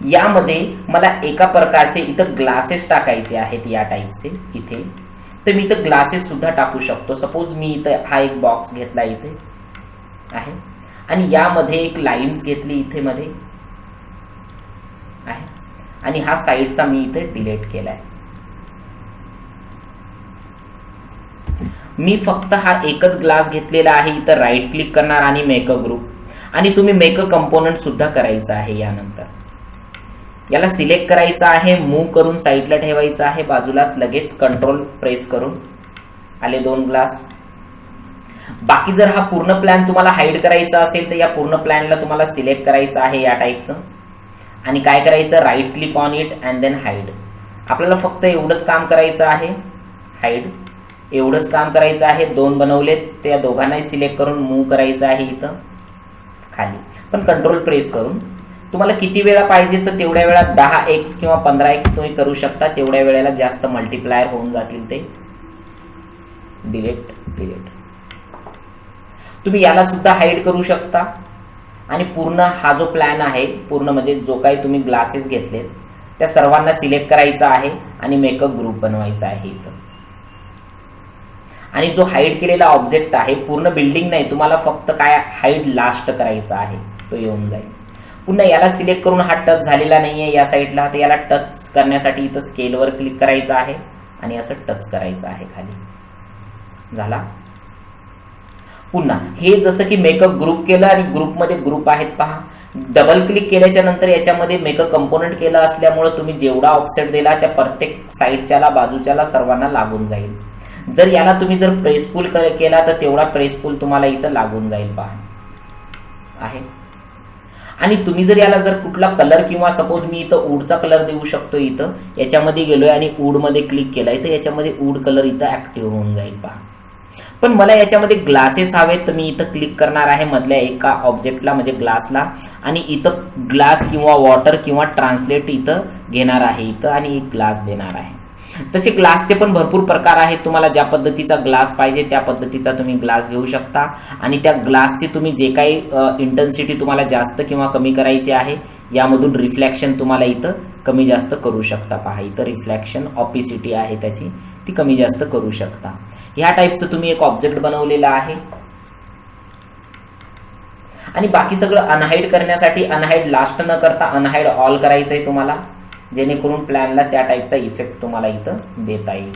यामध्ये मला एका प्रकारचे इथं ग्लासेस टाकायचे आहेत या टाईपचे इथे, तर मी इथं ग्लासेस सुद्धा टाकू शकतो. सपोज मी इथं हा एक बॉक्स घेतला इथे आहे आणि यामध्ये एक लाईन्स घेतली इथे मध्ये आहे आणि हा साईडचा मी इथे डिलीट केलाय. मी फक्त हा एकच ग्लास घेतलेला आहे. इथं राईट क्लिक करणार आणि मेक अ ग्रुप, आणि तुम्ही मेक अ कंपोनंट सुद्धा करायचा आहे. यानंतर याला सिलेक्ट करायचं आहे, मूव्ह करून साईडला ठेवायचं आहे बाजूलाच, लगेच कंट्रोल प्रेस करून आले 2 ग्लास. बाकी जर हा पूर्ण प्लॅन तुम्हाला हाईड करायचा असेल तर या पूर्ण प्लॅनला तुम्हाला सिलेक्ट करायचं आहे या टाईपचं आणि काय करायचं, right click on it and then hide. आपल्याला फक्त एवढंच काम करायचं आहे, हाईड एवढंच काम करायचं आहे. 2 बनवलेत, त्या दोघांनाही सिलेक्ट करून मूव्ह करायचं आहे इथं खाली, पण कंट्रोल प्रेस करून. तुम्हाला किती वेळा पाहिजे तर तेवढ्या वेळा 10x किंवा 15x तुम्ही करू शकता. तेवढ्या वेळेला जास्त मल्टिप्लायर होऊन जातील ते. Delete delete. तुम्ही याला सुद्धा हाईड करू शकता आणि पूर्ण हा जो प्लॅन आहे, पूर्ण म्हणजे जो काही तुम्ही ग्लासेस घेतलेत त्या सर्वांना सिलेक्ट करायचा आहे आणि मेक अ ग्रुप बनवायचा आहे इथं. आणि जो हाईड केलेला ऑब्जेक्ट आहे, पूर्ण बिल्डिंग नाही, तुम्हाला फक्त काय हाईड लास्ट करायचा आहे, तो येऊन जाईल. पुन्हा याला सिलेक्ट करून हा टच झालेला नाहीये या साईडला, तर याला टच करण्यासाठी इथं स्केलवर क्लिक करायचं आहे आणि असं टच करायचं आहे खाली. झाला. पुन्हा हे जसं की मेकअप ग्रुप केलं आणि ग्रुपमध्ये ग्रुप आहेत पहा. डबल क्लिक केल्याच्या नंतर याच्यामध्ये मेकअप कंपोनंट केलं असल्यामुळे तुम्ही जेवढा ऑफसेट दिला त्या प्रत्येक साईडच्याला बाजूच्याला सर्वांना लागून जाईल. जर याला तुम्ही जर प्रेस पुल केला तर तेवढा प्रेस पुल तुम्हाला इथं लागून जाईल पहा आहे. आणि तुम्ही जर याला जर कुठला कलर किंवा सपोज मी इथं वूडचा कलर देऊ शकतो. इथं याच्यामध्ये गेलोय आणि वूड मध्ये क्लिक केलाय तर याच्यामध्ये वूड कलर इथं ऍक्टिव्ह होऊन जाईल पहा. पण मला याच्यामध्ये ग्लासेस हवेत तर मी इथं क्लिक करणार आहे मधल्या एका ऑब्जेक्टला म्हणजे ग्लासला आणि इथं ग्लास किंवा वॉटर किंवा ट्रान्सलेट इथं घेणार आहे इथं आणि एक ग्लास देणार आहे. तसे ग्लासचे पण भरपूर प्रकार आहेत. तुम्हाला ज्या पद्धतीचा ग्लास पाहिजे त्या पद्धतीचा तुम्ही ग्लास घेऊ शकता आणि त्या ग्लासची तुम्ही जे काही इंटेन्सिटी तुम्हाला जास्त किंवा कमी करायची आहे यामधून रिफ्लेक्शन तुम्हाला इथं कमी जास्त करू शकता. पहा इथं रिफ्लेक्शन ऑपिसिटी आहे त्याची ती कमी जास्त करू शकता. ह्या टाईपचं तुम्ही एक ऑब्जेक्ट बनवलेला आहे आणि बाकी सगळं अनहाईड करण्यासाठी अनहाईड लास्ट न करता अनहाईड ऑल करायचं आहे तुम्हाला, जेणेकरून प्लॅनला त्या टाईपचा इफेक्ट तुम्हाला इथं देता येईल.